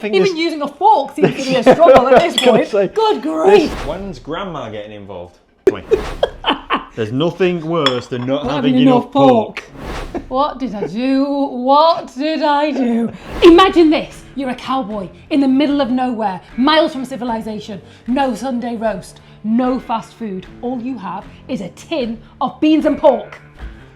Even using a fork seems to be a struggle at this point. Good grief. When's grandma getting involved? There's nothing worse than not having enough pork. What did I do? What did I do? Imagine this. You're a cowboy in the middle of nowhere, miles from civilization. No Sunday roast, no fast food. All you have is a tin of beans and pork.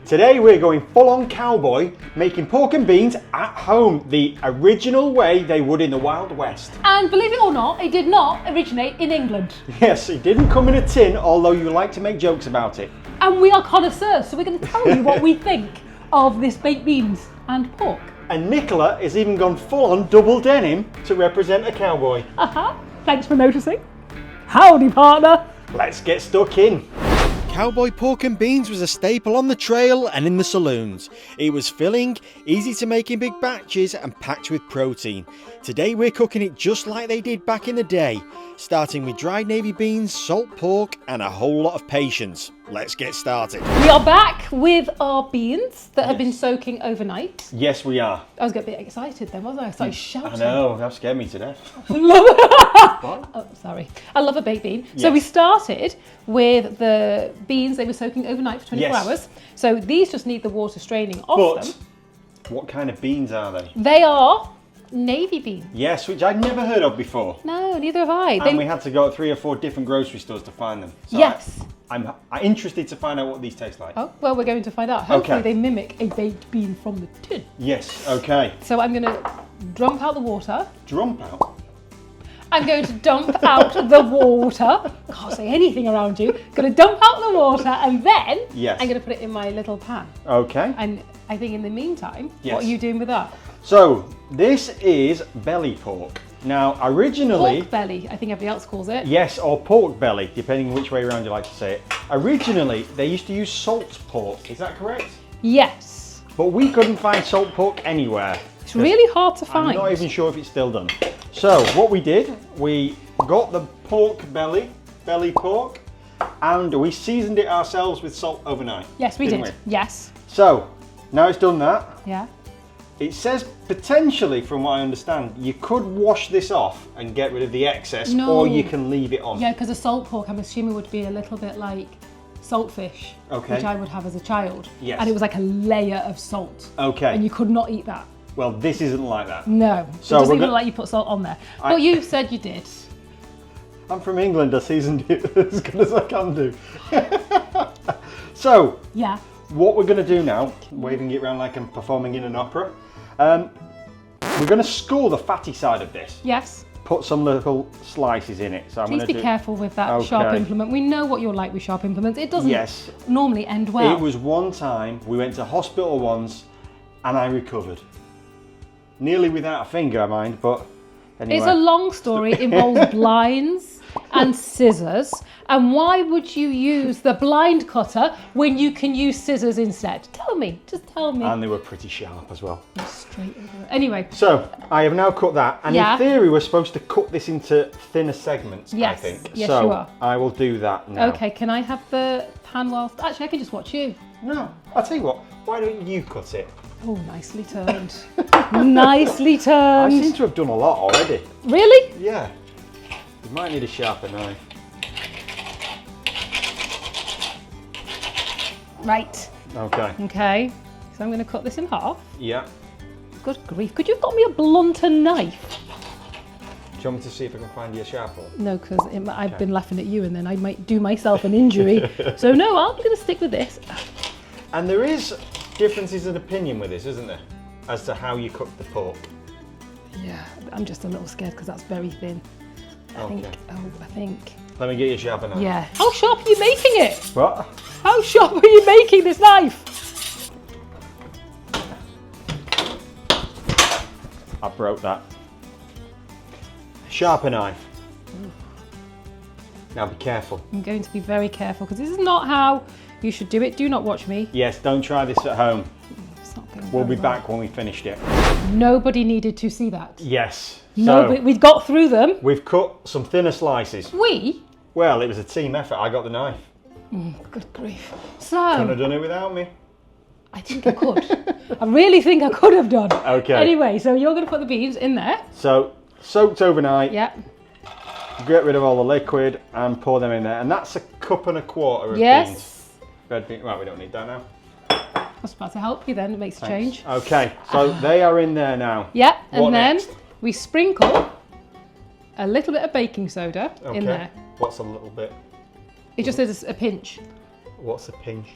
Today we're going full-on cowboy, making pork and beans at home, the original way they would in the Wild West. And believe it or not, it did not originate in England. Yes, it didn't come in a tin, although you like to make jokes about it. And we are connoisseurs, so we're going to tell you what we think of this baked beans and pork. And Nicola has even gone full-on double denim to represent a cowboy. Thanks for noticing. Howdy, partner. Let's get stuck in. Cowboy pork and beans was a staple on the trail and in the saloons. It was filling, easy to make in big batches and packed with protein. Today we're cooking it just like they did back in the day, starting with dried navy beans, salt pork and a whole lot of patience. Let's get started. We are back with our beans that have been soaking overnight. Yes, we are. I was getting a bit excited then, wasn't I? I started shouting. I know, that scared me to death. What? Oh, sorry. I love a baked bean. Yes. So we started with the beans. They were soaking overnight for 24 hours. So these just need the water straining off them. What kind of beans are they? They are navy beans. Yes, which I'd never heard of before. No, neither have I. And we had to go to 3 or 4 different grocery stores to find them. So yes. I'm interested to find out what these taste like. Oh, well, we're going to find out. Hopefully they mimic a baked bean from the tin. Yes, okay. So I'm going to dump out the water. Dump out? I'm going to dump out the water. Can't say anything around you. Going to dump out the water and then I'm going to put it in my little pan. Okay. And I think in the meantime, what are you doing with that? So this is belly pork. Now originally... Pork belly, I think everybody else calls it. Yes, or pork belly, depending which way around you like to say it. Originally, they used to use salt pork. Is that correct? Yes. But we couldn't find salt pork anywhere. It's really hard to find. I'm not even sure if it's still done. So what we did, we got the pork belly pork, and we seasoned it ourselves with salt overnight. Yes, we did. Yes. So now it's done that. Yeah. It says potentially, from what I understand, you could wash this off and get rid of the excess, or you can leave it on. Yeah, because a salt pork, I'm assuming, would be a little bit like saltfish, which I would have as a child. Yes. And it was like a layer of salt. Okay. And you could not eat that. Well, this isn't like that. No. So it doesn't even look like you put salt on there. But you said you did. I'm from England. I seasoned it as good as I can do. So. Yeah. What we're going to do now, waving it around like I'm performing in an opera, we're going to score the fatty side of this. Yes. Put some little slices in it. So Please be careful with that sharp implement. We know what you're like with sharp implements. It doesn't normally end well. It was one time, we went to hospital once and I recovered. Nearly without a finger, mind, but anyway. It's a long story. It involves blinds and scissors. And why would you use the blind cutter when you can use scissors instead? Tell me, just tell me. And they were pretty sharp as well. Straight over it. Anyway. So, I have now cut that. And in theory, we're supposed to cut this into thinner segments, I think. Yes, so, you are. I will do that now. Okay, can I have the pan whilst... Actually, I can just watch you. No, I'll tell you what. Why don't you cut it? Oh, nicely turned. Nicely turned. I seem to have done a lot already. Really? Yeah. You might need a sharper knife. Right. Okay. Okay. So I'm going to cut this in half. Yeah. Good grief. Could you have got me a blunter knife? Do you want me to see if I can find you a sharp one? No, because I've been laughing at you and then I might do myself an injury. So no, I'm going to stick with this. And there is differences in opinion with this, isn't there? As to how you cook the pork. Yeah, I'm just a little scared because that's very thin. I think. Let me get you a sharper knife. Yeah. How sharp are you making it? What? How sharp are you making this knife? I broke that. Sharper knife. Now be careful. I'm going to be very careful because this is not how you should do it. Do not watch me. Yes, don't try this at home. It's not going We'll be back when we finished it. Nobody needed to see that. Yes. No, So, we got through them. we've cut some thinner slices. We? Well, it was a team effort. I got the knife. Good grief. So, Couldn't have done it without me. I think I could. I really think I could have done. Okay. Anyway, so you're going to put the beans in there. So soaked overnight. Yep. Get rid of all the liquid and pour them in there. And that's 1.25 cups of beans. Red beans. Right, we don't need that now. I was about to help you then, it makes a change. Okay, so they are in there now. Yep, What and then next? we sprinkle a little bit of baking soda in there. What's a little bit? It just says a pinch. What's a pinch?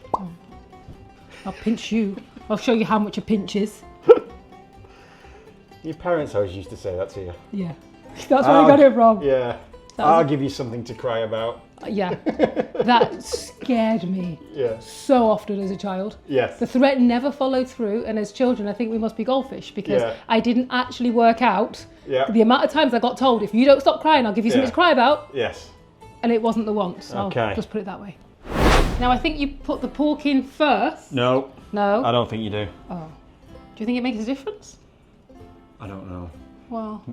I'll pinch you. I'll show you how much a pinch is. Your parents always used to say that to you. Yeah, that's where I got it from. Yeah, I'll give you something to cry about. Yeah, that scared me so often as a child. Yes. The threat never followed through, and as children I think we must be goldfish because I didn't actually work out the amount of times I got told, if you don't stop crying I'll give you something to cry about. Yes. And it wasn't the once, so I'll just put it that way. Now I think you put the pork in first. No. No? I don't think you do. Oh. Do you think it makes a difference? I don't know. Well.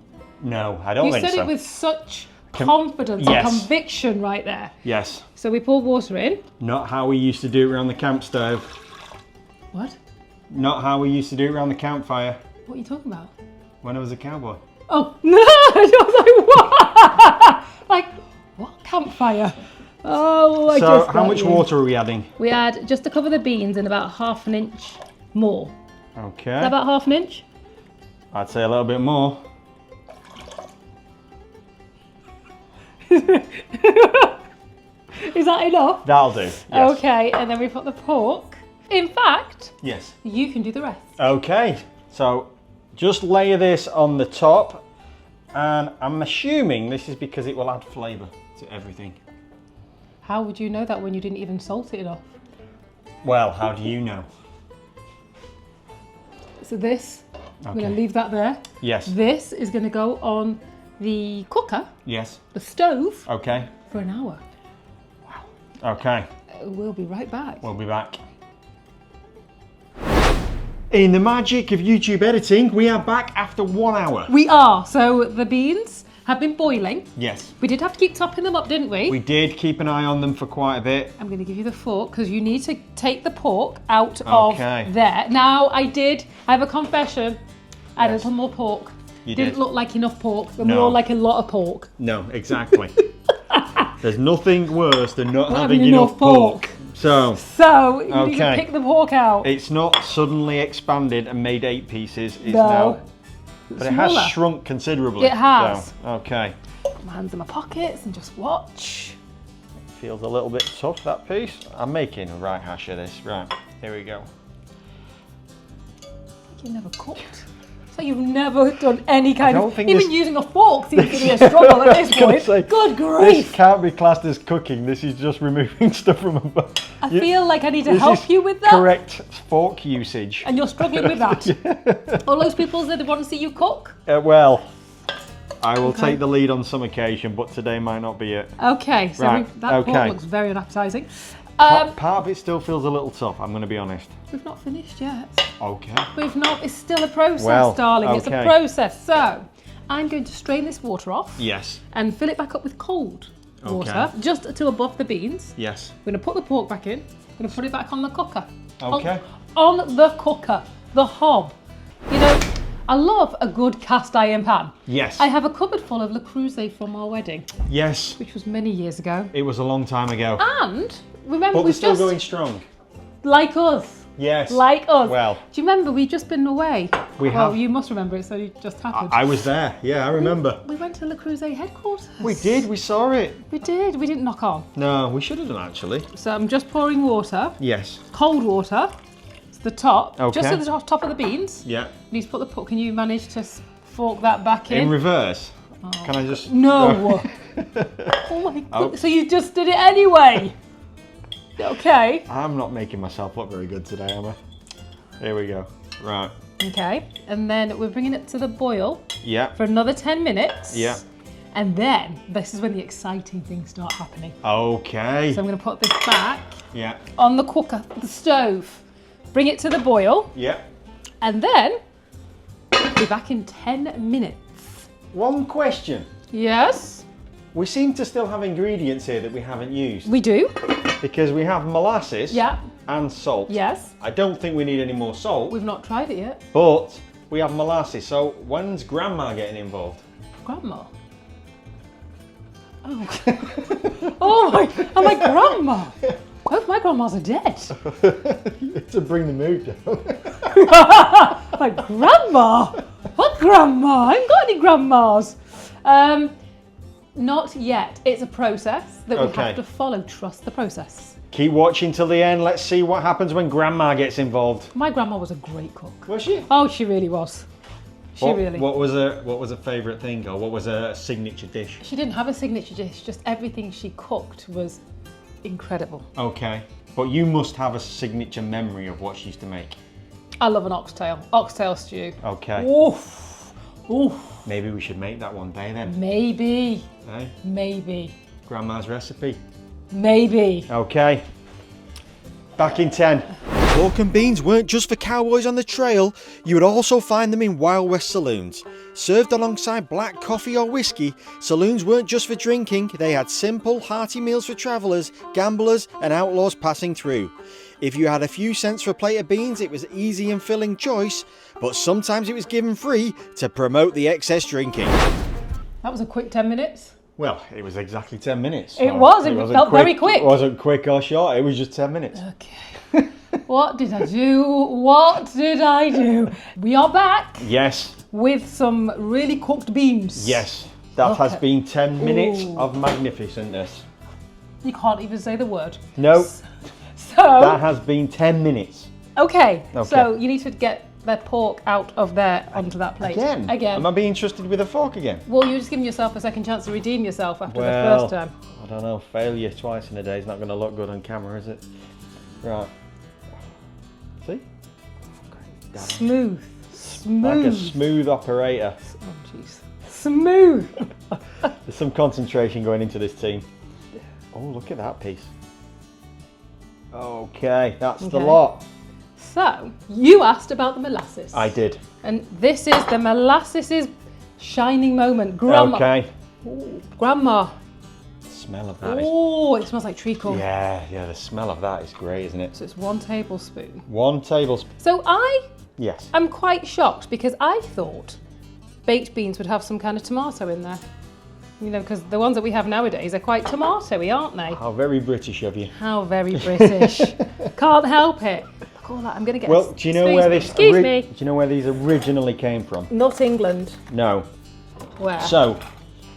No, I don't think so. You said it with such confidence and conviction right there. Yes. So we pour water in. Not how we used to do it around the camp stove. What? Not how we used to do it around the campfire. What are you talking about? When I was a cowboy. Oh, no! I was like, what? Like, what campfire? Oh, I just So, how much water are we adding? We add, just to cover the beans, in about 1/2 inch more. Okay. Is that about 1/2 inch? I'd say a little bit more. Is that enough? That'll do. Yes. Okay, and then we put the pork. In fact, yes, you can do the rest. Okay, so just layer this on the top, and I'm assuming this is because it will add flavour to everything. How would you know that when you didn't even salt it enough? Well, how do you know? So this, I'm going to leave that there. Yes. This is going to go on the cooker. Yes. The stove. Okay. For an hour. Wow. Okay. We'll be right back. We'll be back. In the magic of YouTube editing, we are back after 1 hour. We are. So the beans have been boiling. Yes. We did have to keep topping them up, didn't we? We did keep an eye on them for quite a bit. I'm going to give you the fork because you need to take the pork out of there. Now, I have a confession. I had a little more pork. You Didn't did. look like enough pork, but more like a lot of pork. No, exactly. There's nothing worse than not having enough pork. So you need to pick the pork out. It's not suddenly expanded and made 8 pieces. It's now, but it has shrunk considerably. It has. So, okay. Put my hands in my pockets and just watch. It feels a little bit tough, that piece. I'm making a right hash of this. Right, here we go. You've never cooked. So you've never done any kind of, even using a fork seems to be a struggle at this point. Say, good grief. This can't be classed as cooking. This is just removing stuff from a bowl. I feel like I need to help you with that. Correct fork usage. And you're struggling with that. All those people that want to see you cook? Well, I will take the lead on some occasion, but today might not be it. Okay, so that pork looks very unappetizing. Part of it still feels a little tough, I'm going to be honest. We've not finished yet. Okay. We've not, it's still a process, darling. It's a process. So, I'm going to strain this water off. Yes. And fill it back up with cold water, just to above the beans. Yes. We're going to put the pork back in. We're going to put it back on the cooker. Okay. On the cooker, the hob. You know, I love a good cast iron pan. Yes. I have a cupboard full of Le Creuset from our wedding. Yes. Which was many years ago. It was a long time ago. And remember, but we're still going strong. Like us. Yes. Like us. Well. Do you remember we've just been away? We have. Well, you must remember it, so it just happened. I was there. Yeah, I remember. We went to Le Creuset headquarters. We did. We saw it. We did. We didn't knock on. No, we should have done actually. So I'm just pouring water. Yes. Cold water. It's the top. Okay. Just at the top of the beans. Yeah. You need to put the pork. Can you manage to fork that back in? In reverse. Oh. Can I just? No. Oh my god. So you just did it anyway. Okay. I'm not making myself look very good today, am I? Here we go. Right. Okay. And then we're bringing it to the boil. Yeah. For another 10 minutes. Yeah. And then this is when the exciting things start happening. Okay. So I'm going to put this back. Yeah. On the cooker, the stove. Bring it to the boil. Yeah. And then be back in 10 minutes. One question. Yes. We seem to still have ingredients here that we haven't used. We do. Because we have molasses. Yeah. And salt. Yes. I don't think we need any more salt. We've not tried it yet. But we have molasses, so when's Grandma getting involved? Grandma? Oh. I'm like, Grandma? Both my grandmas are dead. To bring the mood down. Like, Grandma? What grandma? I haven't got any grandmas. Not yet. It's a process that we have to follow. Trust the process. Keep watching till the end. Let's see what happens when Grandma gets involved. My grandma was a great cook. Was she? Oh, she really was. What was a favourite thing, or what was a signature dish? She didn't have a signature dish, just everything she cooked was incredible. Okay, but you must have a signature memory of what she used to make. I love an oxtail stew. Okay. Oof, oof. Maybe we should make that one day then. Maybe. Eh? Maybe. Grandma's recipe. Maybe. Okay. Back in 10. Pork and beans weren't just for cowboys on the trail, you would also find them in Wild West Saloons. Served alongside black coffee or whiskey, saloons weren't just for drinking, they had simple, hearty meals for travellers, gamblers and outlaws passing through. If you had a few cents for a plate of beans, it was an easy and filling choice, but sometimes it was given free to promote the excess drinking. That was a quick 10 minutes. Well, it was exactly 10 minutes. It felt very quick. It wasn't quick or short, it was just 10 minutes. Okay. What did I do? What did I do? We are back. Yes. With some really cooked beans. Yes. That has been 10 minutes of magnificentness. You can't even say the word. No. So. That has been 10 minutes. Okay. So you need to get the pork out of there onto that plate. Again? Am I being trusted with a fork again? Well, you're just giving yourself a second chance to redeem yourself after the first time. I don't know. Failure twice in a day is not going to look good on camera, is it? Right. See? Smooth. Like a smooth operator. Oh, jeez. Smooth. There's some concentration going into this team. Oh, look at that piece. Okay, that's the lot. So, you asked about the molasses. I did. And this is the molasses' shining moment. Grandma. Okay. Ooh, Grandma. The smell of that is... Oh, it smells like treacle. Yeah, the smell of that is great, isn't it? So it's 1 tablespoon. 1 tablespoon. So Yes. I'm quite shocked because I thought baked beans would have some kind of tomato in there. You know, because the ones that we have nowadays are quite tomatoey, aren't they? How very British of you. How very British. Can't help it. Look at all that. I'm going to get. Well, do you know where this? Excuse me. Do you know where these originally came from? Not England. No. Where? So,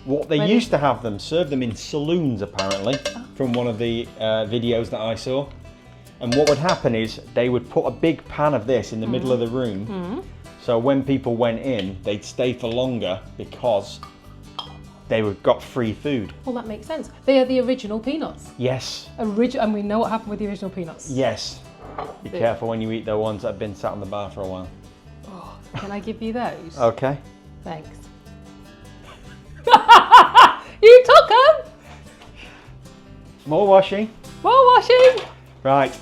what they used to have them serve them in saloons apparently, from one of the videos that I saw. And what would happen is they would put a big pan of this in the middle of the room. So when people went in, they'd stay for longer because they got free food. Well, that makes sense. They are the original peanuts. Yes. And we know what happened with the original peanuts. Yes. Be careful when you eat the ones that have been sat on the bar for a while. Oh, can I give you those? Okay. Thanks. You took them! More washing. More washing! Right.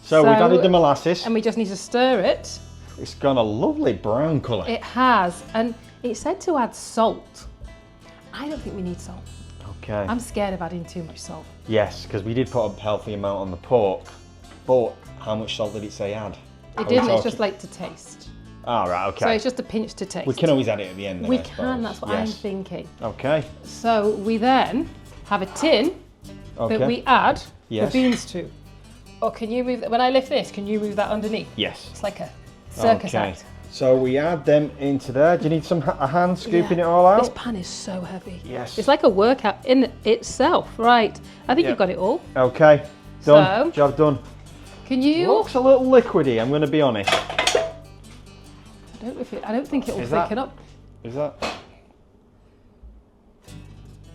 So we've added the molasses. And we just need to stir it. It's got a lovely brown colour. It has. And it said to add salt. I don't think we need salt. Okay. I'm scared of adding too much salt. Yes, because we did put a healthy amount on the pork. But how much salt did it say add? It didn't, it's just like to taste. Oh, right, okay. So it's just a pinch to taste. We can always add it at the end then, We can, that's what I'm thinking. Okay. So we then have a tin that we add the beans to. Or can you move, when I lift this, can you move that underneath? Yes. It's like a circus act. So we add them into there. Do you need a hand scooping it all out? This pan is so heavy. Yes. It's like a workout in itself. Right. I think you've got it all. Okay. Done. Job done. Can you? Looks a little liquidy, I'm going to be honest. I don't think it will thicken up. Is that?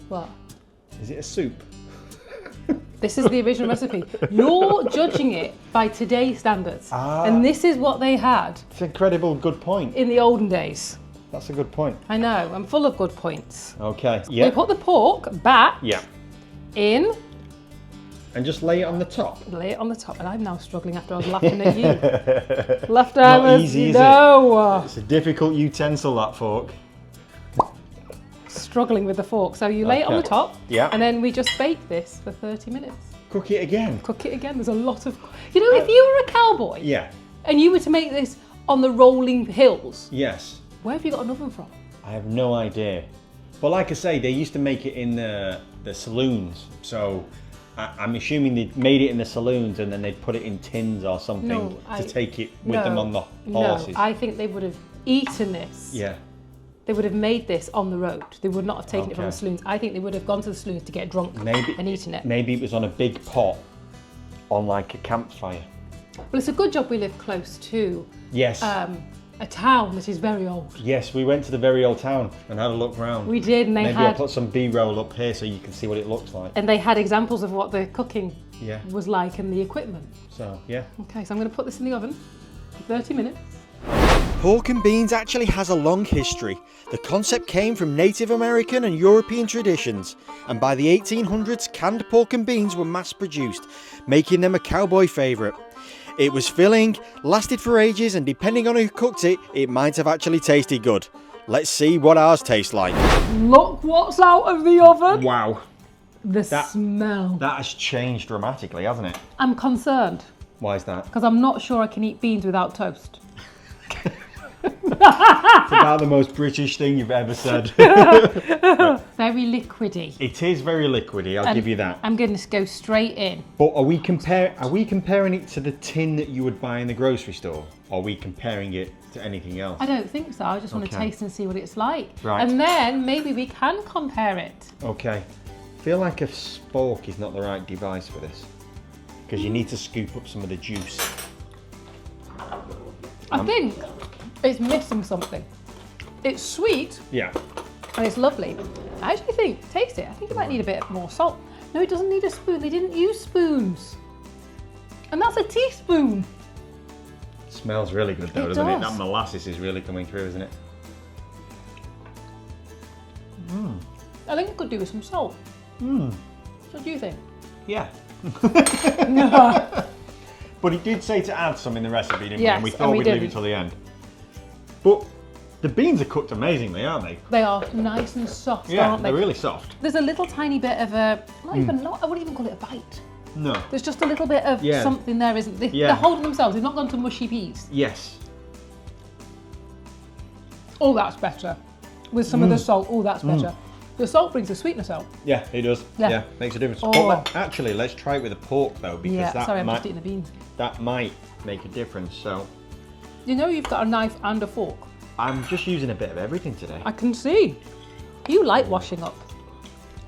What? Is it a soup? This is the original recipe. You're judging it by today's standards. And this is what they had. It's an incredible good point. In the olden days. That's a good point. I know, I'm full of good points. Okay, yeah. We put the pork back in. And just lay it on the top. Lay it on the top. And I'm now struggling after I was laughing at you. Leftovers, not easy, is it? It's a difficult utensil, that fork. Struggling with the fork. So you lay it on the top. Yeah. And then we just bake this for 30 minutes. Cook it again. Cook it again. There's a lot of... You know, if you were a cowboy... Yeah. And you were to make this on the rolling hills... Yes. Where have you got an oven from? I have no idea. But like I say, they used to make it in the saloons. So I'm assuming they made it in the saloons and then they'd put it in tins or something to take it with them on the horses. No, I think they would have eaten this. Yeah. They would have made this on the road. They would not have taken it from the saloons. I think they would have gone to the saloons to get drunk and eaten it. Maybe it was on a big pot on like a campfire. Well, it's a good job we live close to a town that is very old. Yes, we went to the very old town and had a look round. We did, and Maybe I'll put some B-roll up here so you can see what it looks like. And they had examples of what the cooking was like and the equipment. So, yeah. Okay, so I'm going to put this in the oven for 30 minutes. Pork and beans actually has a long history. The concept came from Native American and European traditions, and by the 1800s, canned pork and beans were mass produced, making them a cowboy favourite. It was filling, lasted for ages, and depending on who cooked it, it might have actually tasted good. Let's see what ours tastes like. Look what's out of the oven! Wow. The smell. That has changed dramatically, hasn't it? I'm concerned. Why is that? Because I'm not sure I can eat beans without toast. It's about the most British thing you've ever said. Very liquidy. It is very liquidy, I'll give you that. I'm going to go straight in. But are we comparing it to the tin that you would buy in the grocery store? Or are we comparing it to anything else? I don't think so. I just want to taste and see what it's like. Right. And then maybe we can compare it. Okay. I feel like a spork is not the right device for this. Because you need to scoop up some of the juice. I think it's missing something. It's sweet. Yeah. And it's lovely. I actually think, taste it, I think it might need a bit more salt. No, it doesn't need a spoon. They didn't use spoons. And that's a teaspoon. It smells really good though, doesn't it? That molasses is really coming through, isn't it? I think it could do with some salt. What do you think? Yeah. But he did say to add some in the recipe, didn't we? Yes, And we thought we'd leave it till the end. But the beans are cooked amazingly, aren't they? They are nice and soft, Yeah, aren't they? they're really soft. There's a little tiny bit of a, I wouldn't even call it a bite. No. There's just a little bit of something there, isn't there? Yeah. They're holding themselves. They've not gone to mushy peas. Yes. Oh, that's better. With some of the salt, oh, that's better. The salt brings the sweetness out. Yeah, it does. Yeah, makes a difference. Oh. But actually, let's try it with the pork though, because sorry, I'm just eating the beans. that might make a difference. So You know you've got a knife and a fork. I'm just using a bit of everything today. I can see. You like washing up.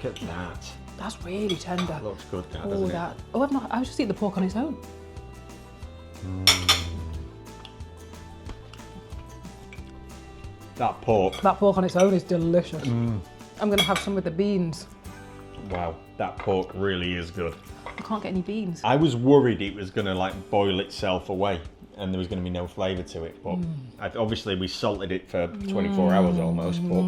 Look at that. That's really tender. Looks good, that, doesn't it? Oh, I was just eating the pork on its own. That pork. That pork on its own is delicious. I'm going to have some with the beans. Wow, that pork really is good. I can't get any beans. I was worried it was going to like boil itself away and there was going to be no flavour to it, but obviously we salted it for 24 hours almost, but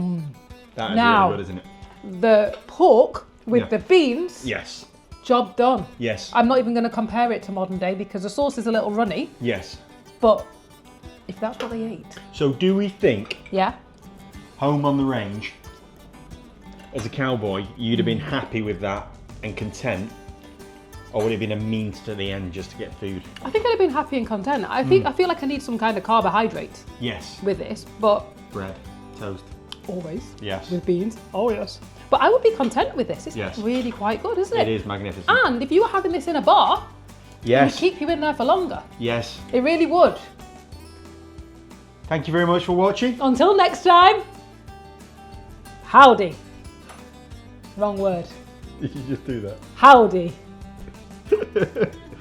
that is really good, isn't it? The pork with the beans, Yes. job done. Yes. I'm not even going to compare it to modern day because the sauce is a little runny, Yes. but if that's what they ate. So do we think Yeah? home on the range, as a cowboy, you'd have been happy with that and content? Or would it have been a means to the end just to get food? I think I'd have been happy and content. I feel like I need some kind of carbohydrate Yes. with this, but Bread, toast. always Yes. with beans. Oh yes. But I would be content with this. It's really quite good, isn't it? It is magnificent. And if you were having this in a bar, it would keep you in there for longer. Yes. It really would. Thank you very much for watching. Until next time, howdy. Wrong word. Did you just do that? Howdy.